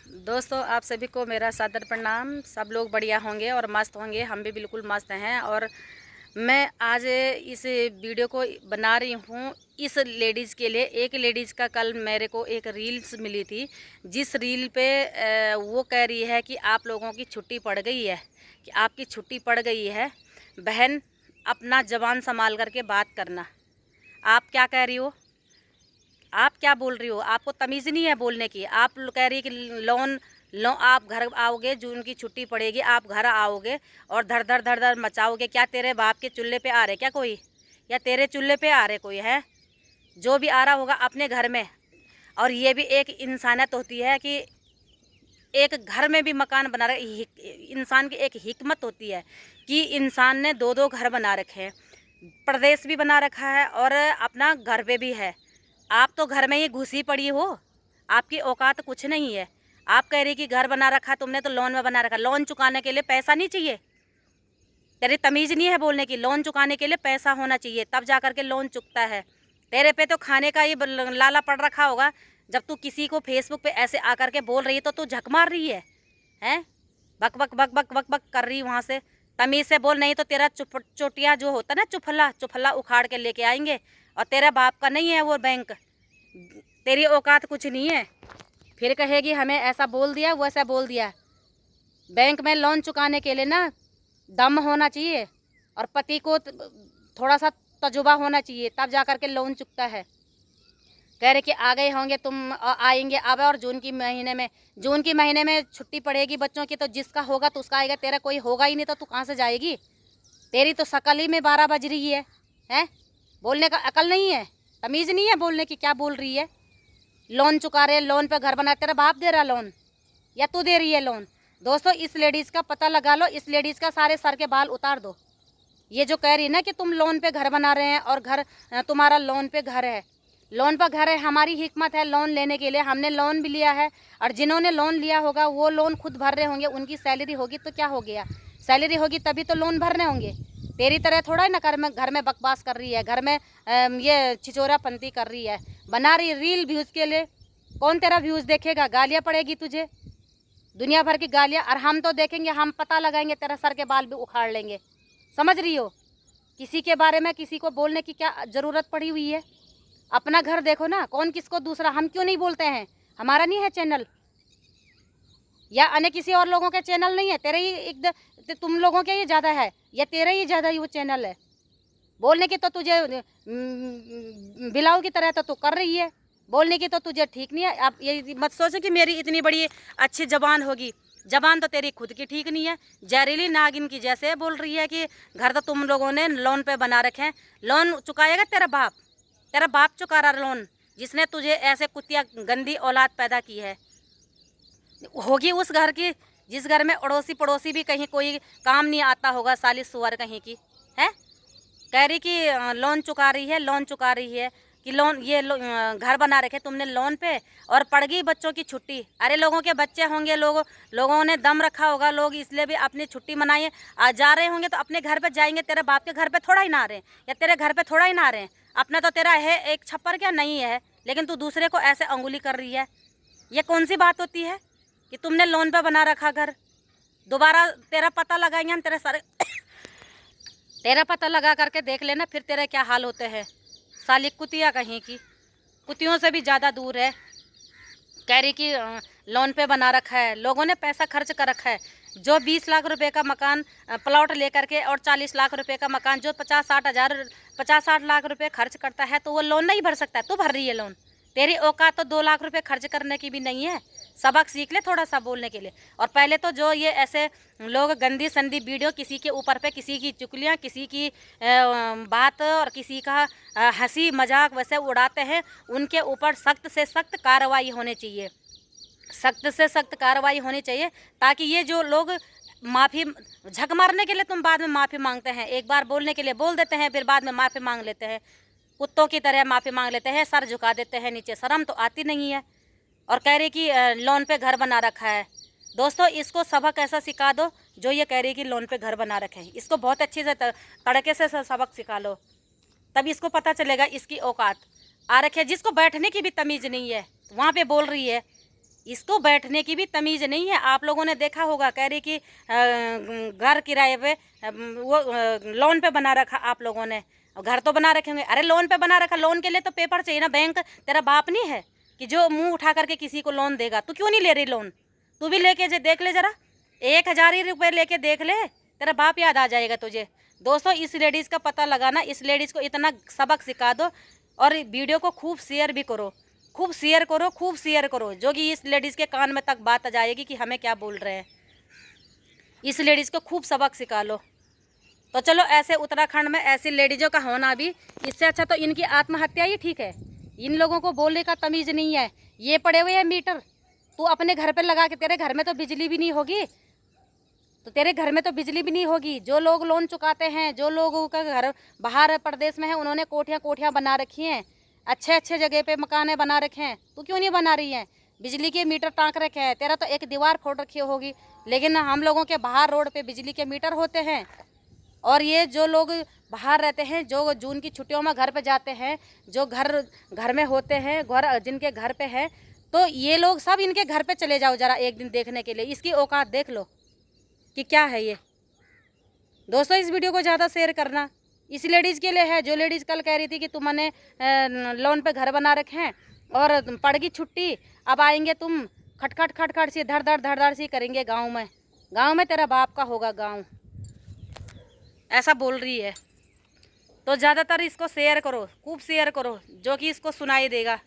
दोस्तों, आप सभी को मेरा सादर प्रणाम। सब लोग बढ़िया होंगे और मस्त होंगे। हम भी बिल्कुल मस्त हैं। और मैं आज इस वीडियो को बना रही हूँ इस लेडीज़ के लिए। एक लेडीज़ का कल मेरे को एक रील्स मिली थी, जिस रील पे वो कह रही है कि आप लोगों की छुट्टी पड़ गई है, कि आपकी छुट्टी पड़ गई है। बहन, अपना ज़बान संभाल करके बात करना। आप क्या कह रही हो? आप क्या बोल रही हो? आपको तमीज़ नहीं है बोलने की। आप कह रही कि लोन आप घर आओगे, जून की छुट्टी पड़ेगी, आप घर आओगे और धड़ धड़ धड़ धड़ मचाओगे। क्या तेरे बाप के चूल्हे पे आ रहे क्या कोई, या तेरे चूल्हे पे आ रहे कोई है? जो भी आ रहा होगा अपने घर में। और ये भी एक इंसानियत होती है कि एक घर में भी मकान बना रहे। इंसान की एक हिकमत होती है कि इंसान ने दो दो घर बना रखे हैं, प्रदेश भी बना रखा है और अपना घर पे भी है। आप तो घर में ही घुसी पड़ी हो, आपकी औकात कुछ नहीं है। आप कह रही कि घर बना रखा तुमने, तो लोन में बना रखा। लोन चुकाने के लिए पैसा नहीं चाहिए? तेरी तमीज़ नहीं है बोलने की? लोन चुकाने के लिए पैसा होना चाहिए, तब जा कर के लोन चुकता है। तेरे पे तो खाने का ही लाला पड़ रखा होगा। जब तू किसी को फेसबुक पे ऐसे आकर के बोल रही है तो तू झक मार रही है, हैं? बक बक बक बक बक बक कर रही वहाँ से। तमीज़ से बोल, नहीं तो तेरा चोटिया जो होता ना, चुफला चुफला उखाड़ के लेके आएंगे। और तेरा बाप का नहीं है वो बैंक, तेरी औकात कुछ नहीं है। फिर कहेगी हमें ऐसा बोल दिया वैसा बोल दिया। बैंक में लोन चुकाने के लिए ना दम होना चाहिए और पति को थोड़ा सा तजुर्बा होना चाहिए, तब जा कर के लोन चुकता है। कह रहे कि आ गए होंगे तुम, आएंगे अब। और जून की महीने में छुट्टी पड़ेगी बच्चों की, तो जिसका होगा तो उसका आएगा। तेरा कोई होगा ही नहीं तो तू कहाँ से जाएगी? तेरी तो शकल ही में 12 बज रही है, हैं? बोलने का अकल नहीं है, तमीज़ नहीं है बोलने की। क्या बोल रही है? लोन चुका रहे, लोन पे घर बना। तेरा बाप दे रहा लोन या तू दे रही है लोन? दोस्तों, इस लेडीज़ का पता लगा लो, इस लेडीज़ का सारे सर के बाल उतार दो। ये जो कह रही है ना कि तुम लोन पे घर बना रहे हैं और घर तुम्हारा लोन पे घर है। लोन पर घर है, हमारी हिकमत है लोन लेने के लिए। हमने लोन भी लिया है, और जिन्होंने लोन लिया होगा वो लोन खुद भर रहे होंगे। उनकी सैलरी होगी तो क्या हो गया? सैलरी होगी तभी तो लोन भरने होंगे। तेरी तरह थोड़ा ही ना घर में बकवास कर रही है, घर में ये छिचोरापंती कर रही है, बना रही रील व्यूज़ के लिए। कौन तेरा व्यूज़ देखेगा? गालियाँ पड़ेगी तुझे, दुनिया भर की गालियाँ। और हम तो देखेंगे, हम पता लगाएंगे, तेरा सर के बाल भी उखाड़ लेंगे। समझ रही हो? किसी के बारे में किसी को बोलने की क्या ज़रूरत पड़ी हुई है? अपना घर देखो ना, कौन किसको दूसरा। हम क्यों नहीं बोलते हैं? हमारा नहीं है चैनल, या अन्य किसी और लोगों के चैनल नहीं है? तेरे ही तुम लोगों के ही ज़्यादा है, या तेरे ही ज़्यादा ही वो चैनल है? बोलने की तो तुझे बिलाऊ की तरह तो कर रही है, बोलने की तो तुझे ठीक नहीं है। आप ये मत सोचो कि मेरी इतनी बड़ी अच्छी ज़बान होगी। ज़बान तो तेरी खुद की ठीक नहीं है, जहरीली नागिन की जैसे बोल रही है कि घर तो तुम लोगों ने लोन पे बना रखे हैं। लोन चुकाएगा तेरा बाप? तेरा बाप चुका रहा लोन, जिसने तुझे ऐसे कुतिया गंदी औलाद पैदा की है। होगी उस घर की जिस घर में अड़ोसी पड़ोसी भी कहीं कोई काम नहीं आता होगा, सालिस सुअर कहीं की है। कह रही कि लोन चुका रही है, लोन चुका रही है, कि लोन घर बना रखे तुमने लोन पे, और पड़ गई बच्चों की छुट्टी। अरे लोगों के बच्चे होंगे, लोगों ने दम रखा होगा, लोग इसलिए भी अपनी छुट्टी मनाए जा रहे होंगे, तो अपने घर पे जाएंगे। तेरे बाप के घर पे थोड़ा ही ना रहे, या तेरे घर पे थोड़ा ही ना रहे। अपना तो तेरा है एक छप्पर, क्या नहीं है? लेकिन तू दूसरे को ऐसे अंगुली कर रही है। ये कौन सी बात होती है कि तुमने लोन पे बना रखा घर? दोबारा तेरा पता लगाएंगे हम, तेरे सारे तेरा पता लगा करके देख लेना फिर तेरे क्या हाल होते हैं। साली कुतिया कहीं की, कुतियों से भी ज़्यादा दूर है। कह रही कि लोन पे बना रखा है, लोगों ने पैसा खर्च कर रखा है। जो 20 लाख रुपए का मकान प्लॉट लेकर के, और 40 लाख रुपए का मकान जो 50-60 लाख रुपए खर्च करता है, तो वो लोन नहीं भर सकता। तू भर रही है लोन। तेरी औकात तो 2 लाख रुपए खर्च करने की भी नहीं है। सबक सीख ले थोड़ा सा बोलने के लिए। और पहले तो जो ये ऐसे लोग गंदी संदी वीडियो किसी के ऊपर पे, किसी की चुगलियाँ, किसी की बात और किसी का हंसी मजाक वैसे उड़ाते हैं, उनके ऊपर सख्त से सख्त कार्रवाई होनी चाहिए। सख्त से सख्त कार्रवाई होनी चाहिए, ताकि ये जो लोग माफ़ी झक मारने के लिए तुम बाद में माफ़ी मांगते हैं, एक बार बोलने के लिए बोल देते हैं, फिर बाद में माफ़ी मांग लेते हैं, कुत्तों की तरह माफ़ी मांग लेते हैं, सर झुका देते हैं नीचे। शर्म तो आती नहीं है। और कह रही कि लोन पे घर बना रखा है। दोस्तों, इसको सबक ऐसा सिखा दो, जो ये कह रही कि लोन पे घर बना रखे हैं, इसको बहुत अच्छे से तड़के से सबक सिखा लो, तभी इसको पता चलेगा इसकी औकात। आ रखे जिसको बैठने की भी तमीज़ नहीं है, वहाँ पे बोल रही है। इसको बैठने की भी तमीज़ नहीं है। आप लोगों ने देखा होगा, कह रही कि घर किराए पे वो लोन पे बना रखा आप लोगों ने। घर तो बना रखे होंगे, अरे लोन पे बना रखा, लोन के लिए तो पेपर चाहिए ना। बैंक तेरा बाप नहीं है कि जो मुंह उठा करके किसी को लोन देगा। तू क्यों नहीं ले रही लोन? तू भी लेके देख ले जरा, 1000 ही रुपये लेके देख ले, तेरा बाप याद आ जाएगा तुझे। दोस्तों, इस लेडीज़ का पता लगाना, इस लेडीज़ को इतना सबक सिखा दो और वीडियो को खूब शेयर भी करो, खूब शेयर करो, खूब शेयर करो, जो कि इस लेडीज़ के कान में तक बात आ जाएगी कि हमें क्या बोल रहे हैं। इस लेडीज़ को खूब सबक सिखा लो। तो चलो, ऐसे उत्तराखंड में ऐसी लेडीज़ों का होना भी, इससे अच्छा तो इनकी आत्महत्या ही ठीक है। इन लोगों को बोलने का तमीज़ नहीं है। ये पड़े हुए हैं मीटर, तू अपने घर पे लगा के, तेरे घर में तो बिजली भी नहीं होगी, तो तेरे घर में तो बिजली भी नहीं होगी। जो लोग लोन चुकाते हैं, जो लोगों का घर बाहर प्रदेश में है, उन्होंने कोठियाँ बना रखी हैं, अच्छे अच्छे जगह पे मकाने बना रखे हैं। तू क्यों नहीं बना रही है? बिजली के मीटर टाँक रखे हैं, तेरा तो एक दीवार फोड़ रखी होगी, लेकिन हम लोगों के बाहर रोड पे बिजली के मीटर होते हैं। और ये जो लोग बाहर रहते हैं, जो जून की छुट्टियों में घर पे जाते हैं, जो घर में होते हैं, जिनके घर पे है, तो ये लोग सब इनके घर पे चले जाओ जरा एक दिन देखने के लिए, इसकी औकात देख लो कि क्या है ये। दोस्तों, इस वीडियो को ज़्यादा शेयर करना। इस लेडीज़ के लिए है, जो लेडीज़ कल कह रही थी कि तुमने लोन पे घर बना रखे हैं और पड़ गई छुट्टी, अब आएंगे तुम खटखट खटखट सी धड़ धड़ सी करेंगे गांव में तेरा बाप का होगा गांव, ऐसा बोल रही है। तो ज़्यादातर इसको शेयर करो, खूब शेयर करो, जो कि इसको सुनाई देगा।